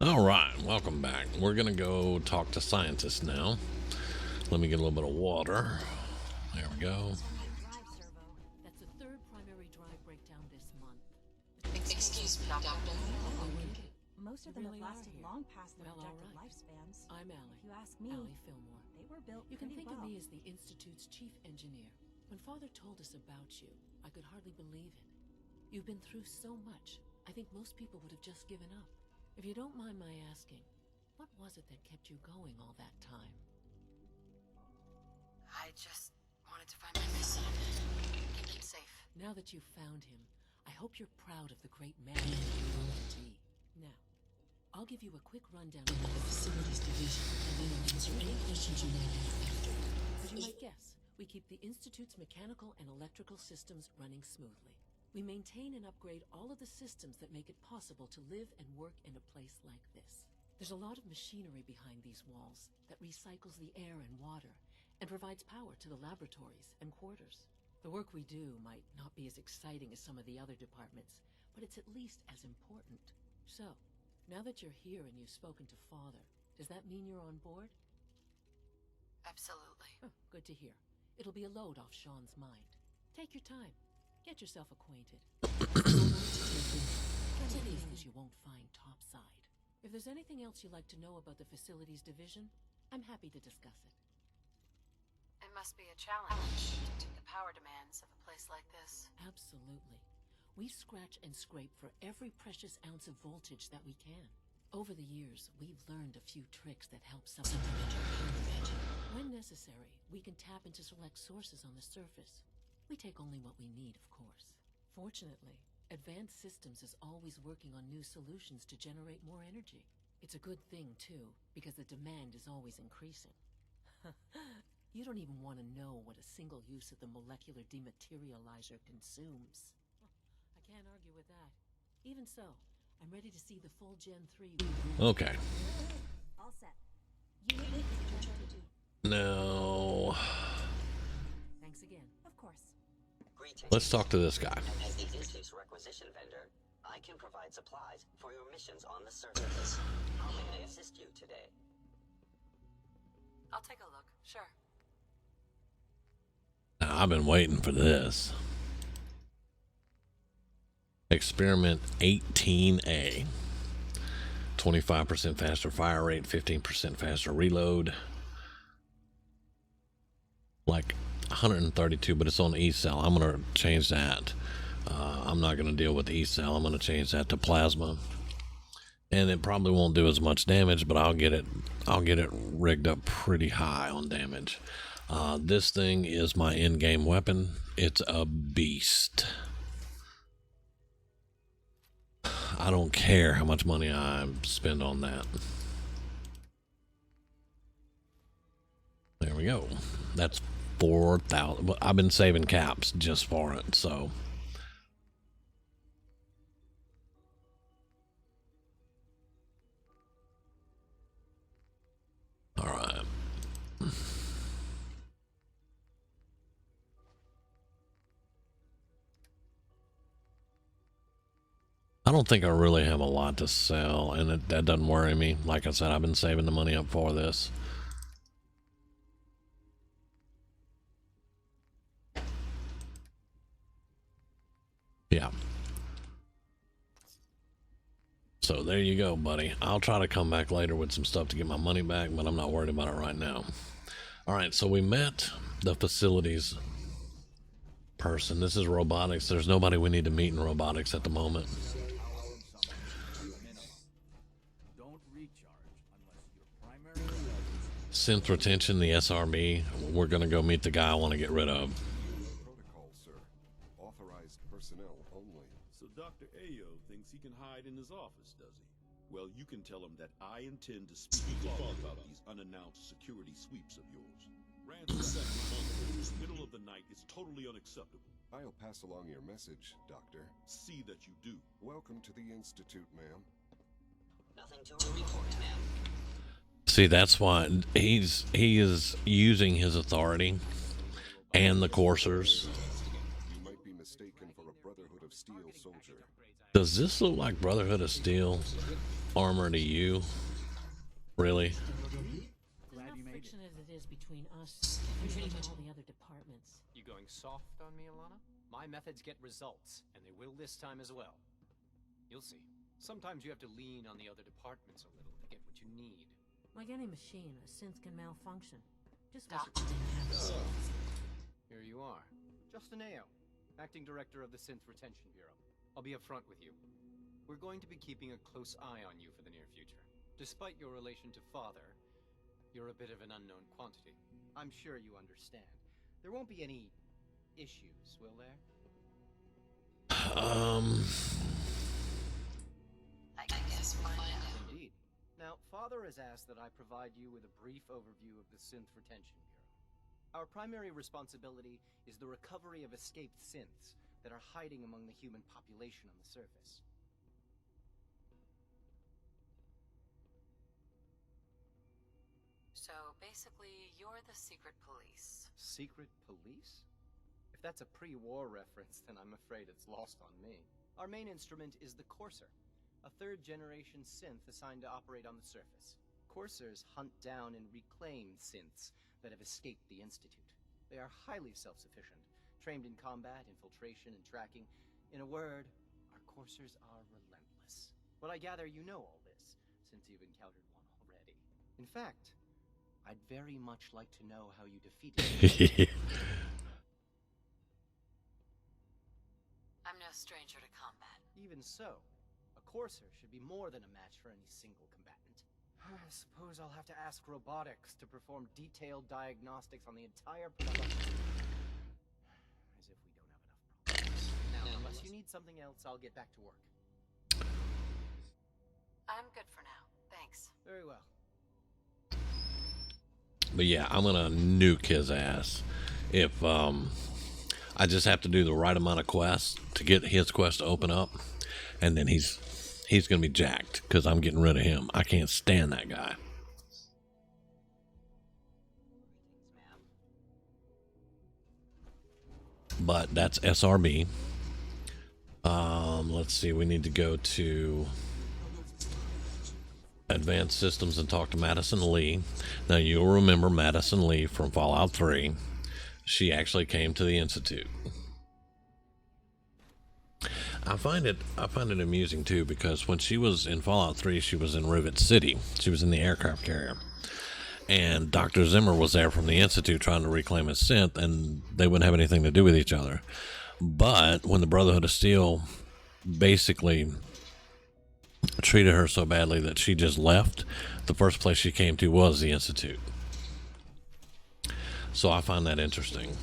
All right, welcome back. We're gonna go talk to scientists now. Let me get a little bit of water. There we go. Drive servo. That's the third primary drive breakdown this month. Excuse me, Doctor. Most of them have lasted long past their Well, projected all right. lifespans. I'm Allie. If you ask me, Allie Fillmore. they were built You can pretty think well. of me as the Institute's chief engineer. When Father told us about you, I could hardly believe it. You've been through so much. I think most people would have just given up. If you don't mind my asking, what was it that kept you going all that time? I just wanted to find my missing. Keep it safe. Now that you've found him, I hope you're proud of the great man you grew to be. Now, I'll give you a quick rundown of the facilities division, and then I'll answer any questions you might have after. As you might guess, we keep the Institute's mechanical and electrical systems running smoothly. We maintain and upgrade all of the systems that make it possible to live and work in a place like this. There's a lot of machinery behind these walls that recycles the air and water and provides power to the laboratories and quarters. The work we do might not be as exciting as some of the other departments, but it's at least as important. So, now that you're here and you've spoken to Father, does that mean you're on board? Absolutely. Huh, good to hear. It'll be a load off Shaun's mind. Take your time. Get yourself acquainted. Because you won't find topside. If there's anything else you'd like to know about the facilities division, I'm happy to discuss it. It must be a challenge to the power demands of a place like this. Absolutely. We scratch and scrape for every precious ounce of voltage that we can. Over the years, we've learned a few tricks that help supplement our pyramid. When necessary, we can tap into select sources on the surface. We take only what we need, of course. Fortunately, Advanced Systems is always working on new solutions to generate more energy. It's a good thing, too, because the demand is always increasing. You don't even want to know what a single use of the molecular dematerializer consumes. I can't argue with that. Even so, I'm ready to see the full Gen 3. Okay. All set. You need to do. Now, Thanks again. Of course. Greetings. let's talk to this guy. As the Institute's requisition vendor, I can provide supplies for your missions on the surface. How may I assist you today? I'll take a look. Sure. Now, I've been waiting for this. Experiment 18A. 25% faster fire rate, 15% faster reload. Like 132, but it's on E-cell. I'm going to change that. I'm not going to deal with E-cell. I'm going to change that to plasma. And it probably won't do as much damage, but I'll get it rigged up pretty high on damage. This thing is my in-game weapon. It's a beast. I don't care how much money I spend on that. There we go. That's 4,000. I've been saving caps just for it, so. All right. I don't think I really have a lot to sell, and that doesn't worry me. Like I said, I've been saving the money up for this. Yeah. So there you go, buddy. I'll try to come back later with some stuff to get my money back, but I'm not worried about it right now. All right, so we met the facilities person. This is robotics. There's nobody we need to meet in robotics at the moment. Synth retention, the SRB. We're going to go meet the guy I want to get rid of. Protocol, sir. Authorized personnel only. So Dr. Ayo thinks he can hide in his office, does he? Well, you can tell him that I intend to speak to Father about these unannounced security sweeps of yours. Ransoming monsters in the middle of the night is totally unacceptable. I'll pass along your message, Doctor. See that you do. Welcome to the Institute, ma'am. Nothing to report, ma'am. See, that's why he is using his authority and the coursers. You might be mistaken for a brotherhood of Steel soldier. Does this look like Brotherhood of Steel armor to you? Really? There's enough friction as it is between us and pretty much all the other departments. You going soft on me, Alana? My methods get results, and they will this time as well. You'll see. Sometimes you have to lean on the other departments a little to get what you need. Like any machine, a synth can malfunction. Just wish it didn't happen. Here you are. Justin Ao, Acting Director of the Synth Retention Bureau. I'll be upfront with you. We're going to be keeping a close eye on you for the near future. Despite your relation to Father, you're a bit of an unknown quantity. I'm sure you understand. There won't be any issues, will there? I guess we'll find out. Indeed. Now, Father has asked that I provide you with a brief overview of the Synth Retention Bureau. Our primary responsibility is the recovery of escaped synths that are hiding among the human population on the surface. So basically, you're the secret police. Secret police? If that's a pre-war reference, then I'm afraid it's lost on me. Our main instrument is the Courser, a third-generation synth assigned to operate on the surface. Coursers hunt down and reclaim synths that have escaped the Institute. They are highly self-sufficient, trained in combat, infiltration, and tracking. In a word, our Coursers are relentless. But I gather you know all this, since you've encountered one already. In fact, I'd very much like to know how you defeated it. I'm no stranger to combat. Even so, a Courser should be more than a match for any single combatant. I suppose I'll have to ask robotics to perform detailed diagnostics on the entire production. As if we don't have enough problems. Now, unless you need something else, I'll get back to work. I'm good for now. Thanks. Very well. But yeah, I'm gonna nuke his ass if I just have to do the right amount of quests to get his quest to open up, and then he's gonna be jacked because I'm getting rid of him. I can't stand that guy. But that's SRB. Let's see. We need to go to Advanced Systems and talk to Madison Lee. Now you'll remember Madison Lee from Fallout 3. She actually came to the Institute. I find it amusing too, because when she was in Fallout 3, she was in Rivet City. She was in the aircraft carrier. And Dr. Zimmer was there from the Institute trying to reclaim his synth, and they wouldn't have anything to do with each other. But when the Brotherhood of Steel basically treated her so badly that she just left, the first place she came to was the Institute. So I find that interesting.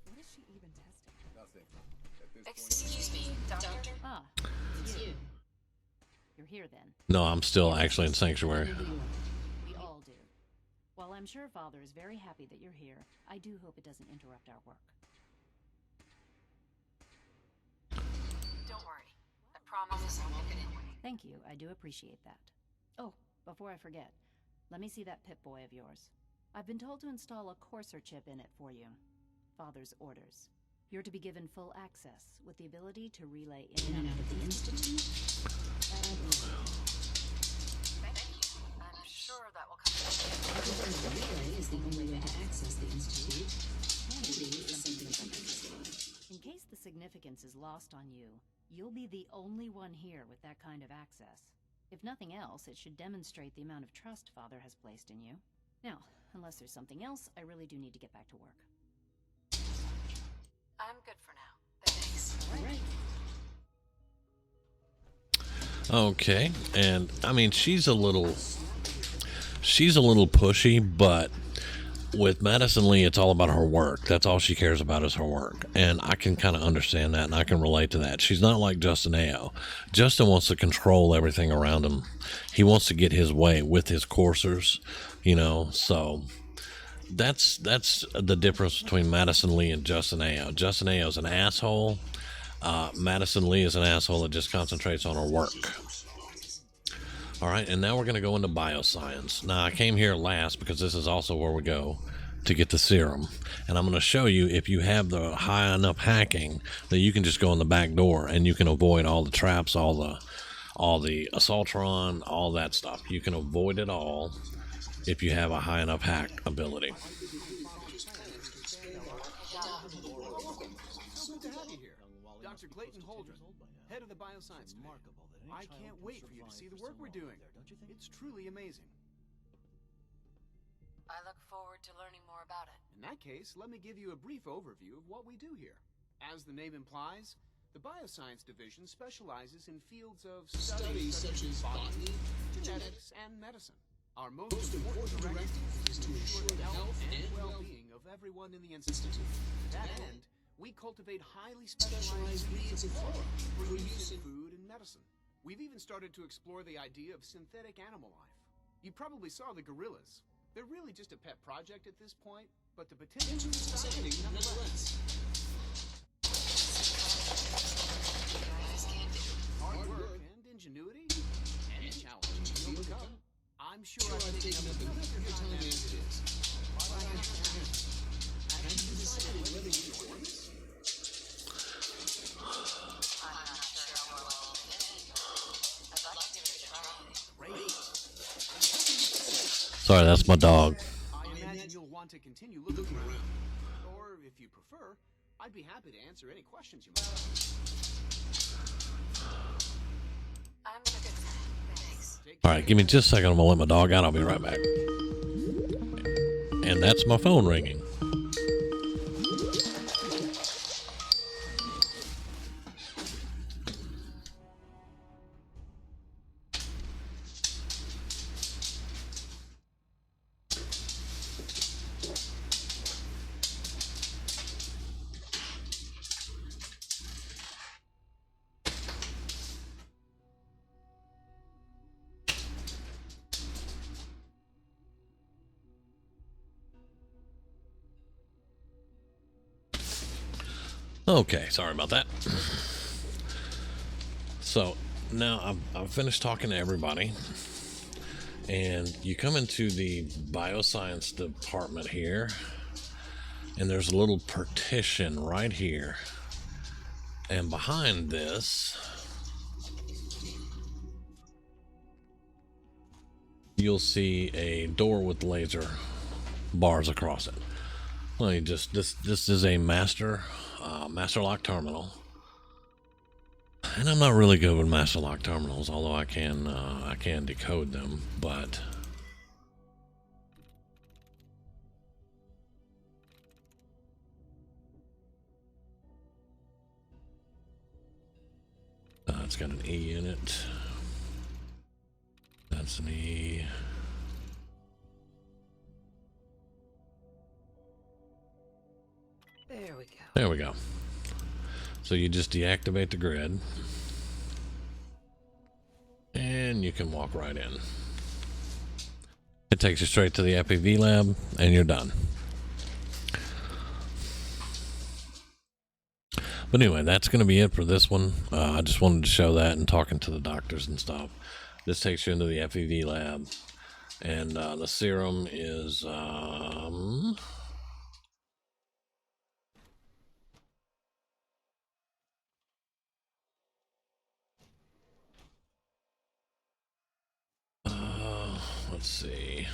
What is she even testing? Excuse me, Doctor? Ah, it's you. You're here then. No, I'm still actually in Sanctuary. We all do. While I'm sure Father is very happy that you're here, I do hope it doesn't interrupt our work. Don't worry. I promise I'll make it anyway. Thank you, I do appreciate that. Oh, before I forget, let me see that Pip-Boy of yours. I've been told to install a Courser chip in it for you. Father's orders. You're to be given full access, with the ability to relay in and out of the Institute. Thank you. I'm sure that will come. Relay is the only way to access the Institute. Maybe it's something. In case the significance is lost on you, you'll be the only one here with that kind of access. If nothing else, it should demonstrate the amount of trust Father has placed in you. Now, unless there's something else, I really do need to get back to work. I'm good for now. Thanks. Okay, and I mean she's a little pushy, but with Madison Lee, it's all about her work. That's all she cares about is her work, and I can kind of understand that, and I can relate to that. She's not like Justin Ao. Justin wants to control everything around him. He wants to get his way with his coursers, you know. So that's the difference between Madison Lee and Justin Ao. Justin Ao is an asshole. Madison Lee is an asshole that just concentrates on her work. All right, and now we're going to go into bioscience. Now, I came here last because this is also where we go to get the serum. And I'm going to show you, if you have the high enough hacking, that you can just go in the back door and you can avoid all the traps, all the assaultron, all that stuff. You can avoid it all if you have a high enough hack ability. Dr. Clayton Holdren, head of the bioscience division. I can't wait for you to see the work we're doing. It's truly amazing. I look forward to learning more about it. In that case, let me give you a brief overview of what we do here. As the name implies, the bioscience division specializes in fields of studies such as botany, genetics, and medicine. Our most important directive is to ensure the health and well-being of everyone in the institute. To that end, we cultivate highly specialized ingredients of flora for use in food and medicine. We've even started to explore the idea of synthetic animal life. You probably saw the gorillas. They're really just a pet project at this point, but the potential is exciting nonetheless. Hard work and ingenuity and challenge will become. I'm sure I've taken up enough of your time as it is. But I have to ask, have you decided whether you want this? I'm not sure how well I'll fit. I'd like to give it a try. Great. Sorry, that's my dog. I imagine you'll want to continue looking around. Or, if you prefer, I'd be happy to answer any questions you might have. I'm in a good time. Thanks. Alright, give me just a second. I'm going to let my dog out. I'll be right back. And that's my phone ringing. Okay, sorry about that. So now I've finished talking to everybody, and you come into the bioscience department here, and there's a little partition right here, and behind this you'll see a door with laser bars across it. Well, this is a master lock terminal, and I'm not really good with master lock terminals, although I can decode them. But it's got an E in it. That's an E. There we go. There we go. So you just deactivate the grid, and you can walk right in. It takes you straight to the FPV lab, and you're done. But anyway, that's going to be it for this one. I just wanted to show that and talking to the doctors and stuff. This takes you into the FPV lab, and the serum is let's see.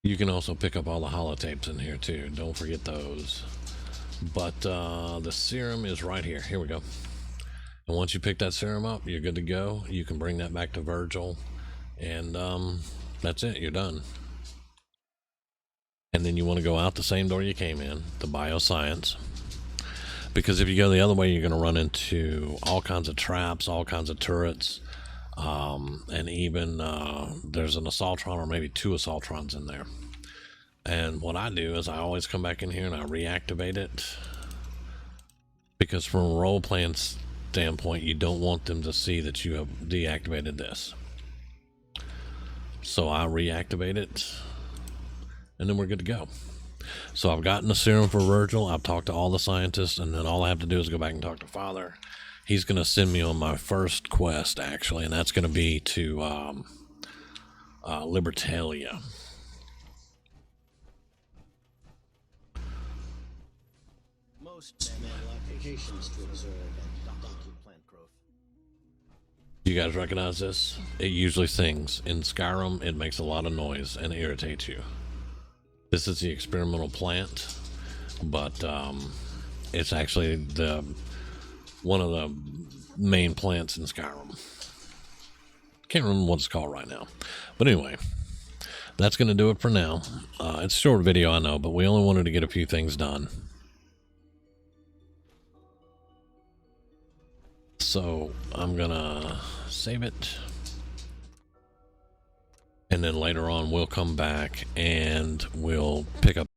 You can also pick up all the holotapes in here too. Don't forget those. But the serum is right here. Here we go. And once you pick that serum up, you're good to go. You can bring that back to Virgil, and that's it. You're done. And then you want to go out the same door you came in, the bioscience. Because if you go the other way, you're going to run into all kinds of traps, all kinds of turrets. And even there's an assaultron, or maybe two assaultrons in there. And what I do is I always come back in here and I reactivate it, because from a role-playing standpoint, you don't want them to see that you have deactivated this. So I reactivate it, and then we're good to go. So I've gotten the serum for Virgil. I've talked to all the scientists, and then all I have to do is go back and talk to Father. He's going to send me on my first quest, actually, and that's going to be to Libertalia. most manual applications to observe and document plant growth. You guys recognize this? It usually sings. In Skyrim, it makes a lot of noise and irritates you. This is the experimental plant, but it's actually one of the main plants in Skyrim. Can't remember what it's called right now. But anyway, that's going to do it for now. It's a short video, I know, but we only wanted to get a few things done. So I'm going to save it. And then later on, we'll come back and we'll pick up